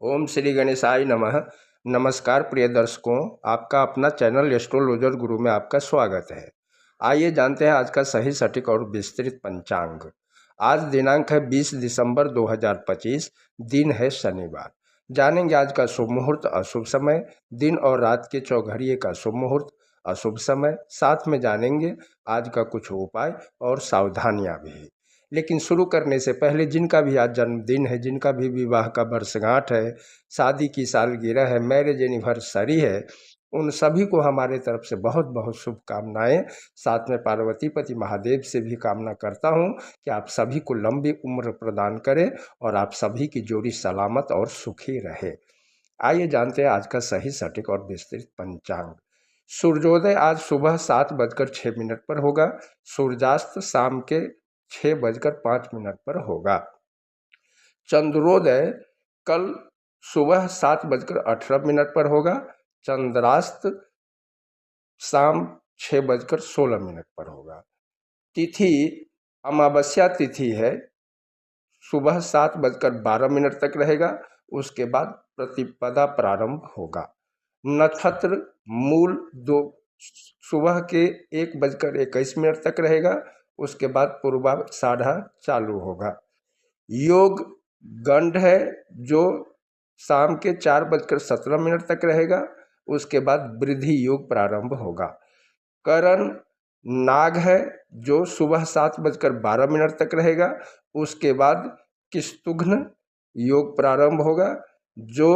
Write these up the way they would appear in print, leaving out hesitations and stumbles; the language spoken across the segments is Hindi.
ओम श्री गणेशाय नमः। नमस्कार प्रिय दर्शकों, आपका अपना चैनल एस्ट्रोलॉजर गुरु में आपका स्वागत है। आइए जानते हैं आज का सही सटीक और विस्तृत पंचांग। आज दिनांक है 20 दिसंबर 2025, दिन है शनिवार। जानेंगे आज का शुभ मुहूर्त, अशुभ समय, दिन और रात के चौघड़िए का शुभ मुहूर्त, अशुभ समय। साथ में जानेंगे आज का कुछ उपाय और सावधानियाँ भी। लेकिन शुरू करने से पहले जिनका भी आज जन्मदिन है, जिनका भी विवाह का वर्षगांठ है, शादी की सालगिरह है, मैरिज एनिवर्सरी है, उन सभी को हमारे तरफ से बहुत बहुत शुभकामनाएं। साथ में पार्वती पति महादेव से भी कामना करता हूं कि आप सभी को लंबी उम्र प्रदान करें और आप सभी की जोड़ी सलामत और सुखी रहे। आइए जानते हैं आज का सही सटीक और विस्तृत पंचांग। सूर्योदय आज सुबह 7:06 पर होगा। सूर्यास्त शाम के 6:05 पर होगा। चंद्रोदय कल सुबह 7:18 पर होगा। चंद्रास्त शाम 6:16 पर होगा। तिथि अमावस्या तिथि है, सुबह 7:12 तक रहेगा। उसके बाद प्रतिपदा प्रारंभ होगा। नक्षत्र मूल दो सुबह के 1:21 तक रहेगा। उसके बाद पूर्वाषाढ़ा चालू होगा। योग गंड है जो शाम के 4:17 तक रहेगा। उसके बाद वृद्धि योग प्रारंभ होगा। करण नाग है जो सुबह 7:12 तक रहेगा। उसके बाद किस्तुघ्न योग प्रारंभ होगा जो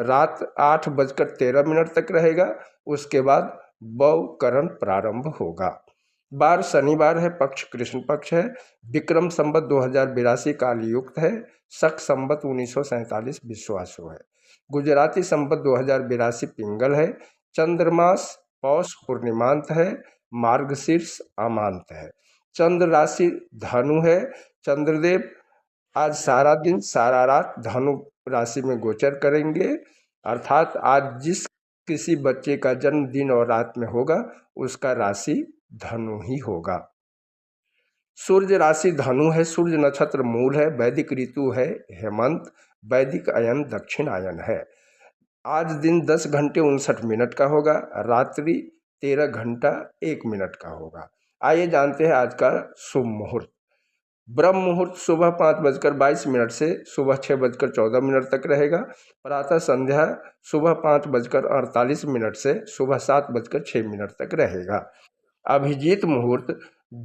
रात 8:13 तक रहेगा। उसके बाद बौ करण प्रारंभ होगा। बार शनिवार है, पक्ष कृष्ण पक्ष है। विक्रम संवत 2082 काल युक्त है। शक संवत 1947 विश्वासु है। गुजराती संवत 2082 पिंगल है। चंद्रमास पौष पूर्णिमांत है। मार्गशीर्ष अमांत है। चंद्र राशि धनु है। चंद्रदेव आज सारा दिन सारा रात धनु राशि में गोचर करेंगे, अर्थात आज जिस किसी बच्चे का जन्म दिन और रात में होगा उसका राशि धनु ही होगा। सूर्य राशि धनु है। सूर्य नक्षत्र मूल है। वैदिक ऋतु है हेमंत। वैदिक अयन दक्षिणायन है। आज दिन 10:59 का होगा। रात्रि 13:01 का होगा। आइए जानते हैं आज का शुभ मुहूर्त। ब्रह्म मुहूर्त सुबह 5:22 से सुबह 6:14 तक रहेगा। प्रातः संध्या सुबह 5:48 से सुबह 7:06 तक रहेगा। अभिजीत मुहूर्त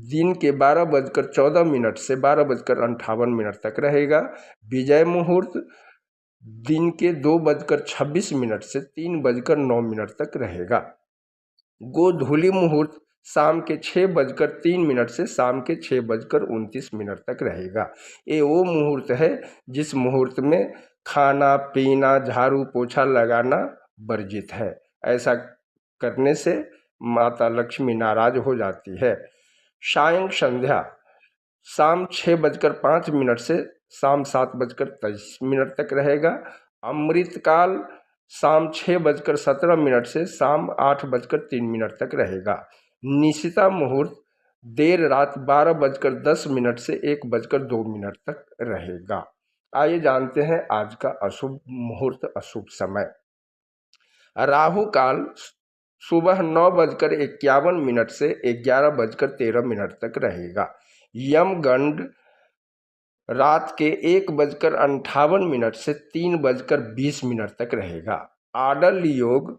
दिन के 12:14 से 12:58 तक रहेगा। विजय मुहूर्त दिन के 2:26 से 3:09 तक रहेगा। गोधूली मुहूर्त शाम के 6:03 से शाम के 6:29 तक रहेगा। ये वो मुहूर्त है जिस मुहूर्त में खाना पीना झाड़ू पोछा लगाना वर्जित है। ऐसा करने से माता लक्ष्मी नाराज हो जाती है। सायं संध्या शाम 6:05 से शाम 7:23 तक रहेगा। अमृतकाल शाम 6:17 से शाम 8:03 तक रहेगा। निशिता मुहूर्त देर रात 12:10 से 1:02 तक रहेगा। आइए जानते हैं आज का अशुभ मुहूर्त अशुभ समय। राहु काल सुबह 9:51 से 11:13 तक रहेगा। यमगंड रात के 1:58 से 3:20 तक रहेगा। आडल योग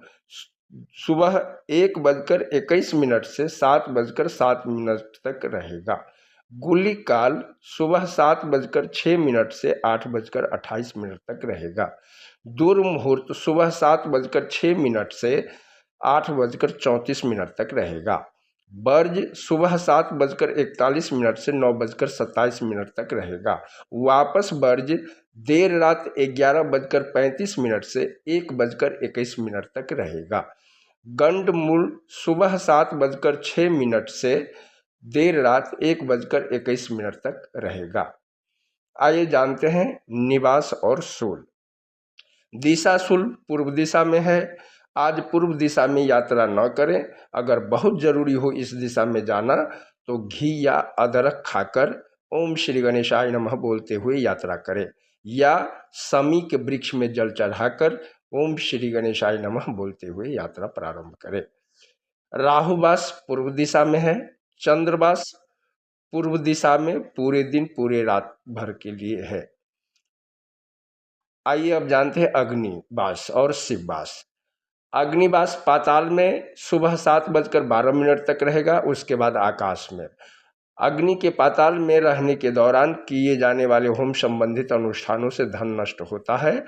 सुबह 1:21 से 7:07 तक रहेगा। गुली काल सुबह 7:06 से 8:28 तक रहेगा। दुर्मुहूर्त सुबह 7:06 से 8:34 तक रहेगा। वर्ज सुबह 7:41 से 9:27 तक रहेगा। वापस वर्ज देर रात 11:35 से 1:21 तक रहेगा। गंड मूल सुबह 7:06 से देर रात 1:21 तक रहेगा। आइए जानते हैं निवास और शूल। दिशा शूल पूर्व दिशा में है। आज पूर्व दिशा में यात्रा न करें। अगर बहुत ज़रूरी हो इस दिशा में जाना तो घी या अदरक खाकर ओम श्री गणेशाय नमः बोलते हुए यात्रा करें। या समी के वृक्ष में जल चढ़ाकर ओम श्री गणेशाय नमः बोलते हुए यात्रा प्रारंभ करें। राहुवास पूर्व दिशा में है, चंद्रवास पूर्व दिशा में पूरे दिन पूरे रात भर के लिए है। आइए अब जानते हैं अग्निवास और शिववास। अग्निवास पाताल में सुबह 7:12 तक रहेगा, उसके बाद आकाश में। अग्नि के पाताल में रहने के दौरान किए जाने वाले होम संबंधित अनुष्ठानों से धन नष्ट होता है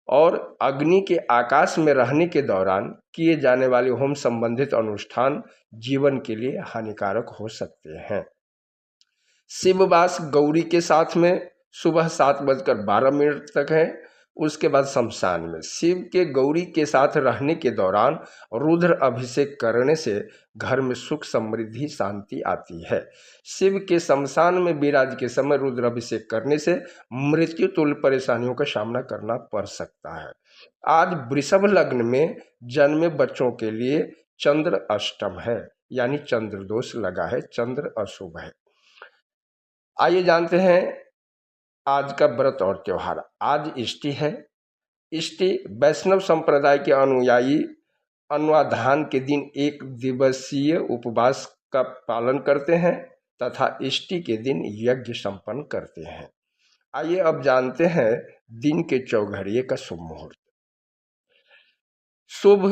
और अग्नि के आकाश में रहने के दौरान किए जाने वाले होम संबंधित अनुष्ठान जीवन के लिए हानिकारक हो सकते हैं। शिववास गौरी के साथ में सुबह 7:12 तक है, उसके बाद शमशान में। शिव के गौरी के साथ रहने के दौरान रुद्र अभिषेक करने से घर में सुख समृद्धि शांति आती है। शिव के शमशान में विराज के समय रुद्र अभिषेक करने से मृत्यु तुल्य परेशानियों का सामना करना पड़ सकता है। आज वृषभ लग्न में जन्मे बच्चों के लिए चंद्र अष्टम है, यानी चंद्र दोष लगा है, चंद्र अशुभ है। आइए जानते हैं आज का व्रत और त्योहार। आज इष्टि है। इष्टि वैष्णव संप्रदाय के अनुयायी अन्नधान के दिन 1 दिवसीय उपवास का पालन करते हैं तथा इष्टि के दिन यज्ञ संपन्न करते हैं। आइए अब जानते हैं दिन के चौघड़िए का शुभ मुहूर्त। शुभ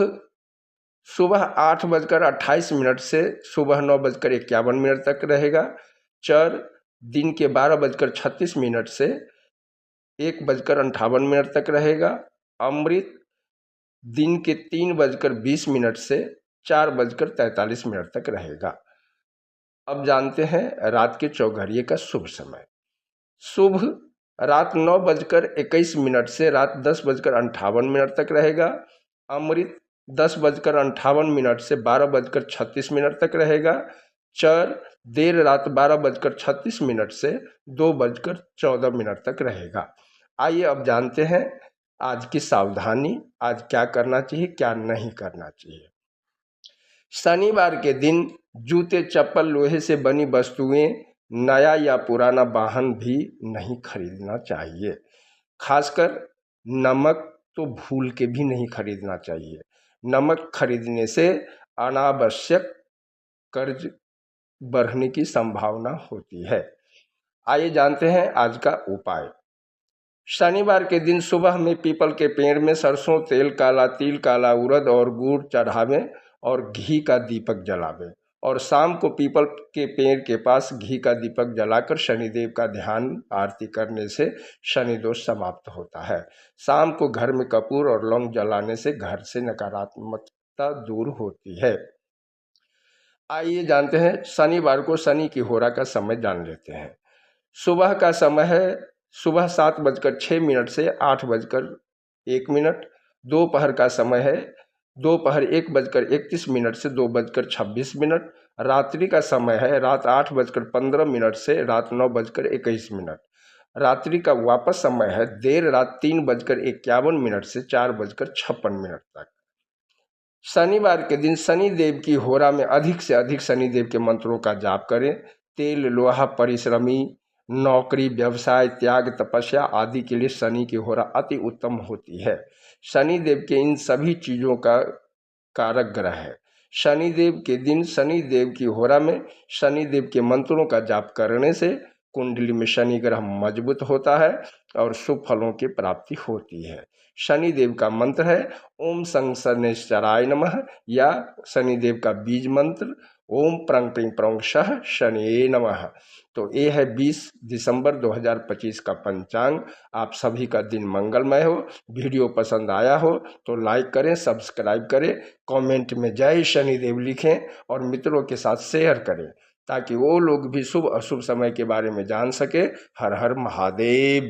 सुबह 8:28 से सुबह 9:51 तक रहेगा। चर दिन के 12:36 से 1:58 तक रहेगा। अमृत दिन के 3:20 से 4:43 तक रहेगा। अब जानते हैं रात के चौघड़िए का शुभ समय। शुभ रात 9:21 से रात 10:58 तक रहेगा। अमृत 10:58 से 12:36 तक रहेगा। चर देर रात 12:36 से 2:14 तक रहेगा। आइए अब जानते हैं आज की सावधानी, आज क्या करना चाहिए क्या नहीं करना चाहिए। शनिवार के दिन जूते चप्पल लोहे से बनी वस्तुएं, नया या पुराना वाहन भी नहीं खरीदना चाहिए। खासकर नमक तो भूल के भी नहीं खरीदना चाहिए। नमक खरीदने से अनावश्यक कर्ज बढ़ने की संभावना होती है। आइए जानते हैं आज का उपाय। शनिवार के दिन सुबह में पीपल के पेड़ में सरसों तेल, काला तिल, काला उड़द और गुड़ चढ़ावें और घी का दीपक जलावें और शाम को पीपल के पेड़ के पास घी का दीपक जलाकर शनिदेव का ध्यान आरती करने से शनि दोष समाप्त होता है। शाम को घर में कपूर और लौंग जलाने से घर से नकारात्मकता दूर होती है। आइए जानते हैं शनिवार को शनि की होरा का समय जान लेते हैं। सुबह का समय है सुबह 7:06 से 8:01। दोपहर का समय है दोपहर 1:31 से 2:26। रात्रि का समय है रात 8:15 से रात 9:21। रात्रि का वापस समय है देर रात 3:51 से 4:56 तक। शनिवार के दिन शनिदेव की होरा में अधिक से अधिक शनिदेव के मंत्रों का जाप करें। तेल, लोहा, परिश्रमी, नौकरी, व्यवसाय, त्याग, तपस्या आदि के लिए शनि की होरा अति उत्तम होती है। शनिदेव के इन सभी चीज़ों का कारक ग्रह है। शनिदेव के दिन शनिदेव की होरा में शनिदेव के मंत्रों का जाप करने से कुंडली में शनि ग्रह मजबूत होता है और शुभ फलों की प्राप्ति होती है। शनिदेव का मंत्र है ओम सं शनैश्चराय नमः या शनिदेव का बीज मंत्र ओम प्रंग प्रिंग प्रौंग शः शनिये नमः। तो ये है 20 दिसंबर 2025 का पंचांग। आप सभी का दिन मंगलमय हो। वीडियो पसंद आया हो तो लाइक करें, सब्सक्राइब करें, कमेंट में जय शनिदेव लिखें और मित्रों के साथ शेयर करें ताकि वो लोग भी शुभ अशुभ समय के बारे में जान सके। हर हर महादेव।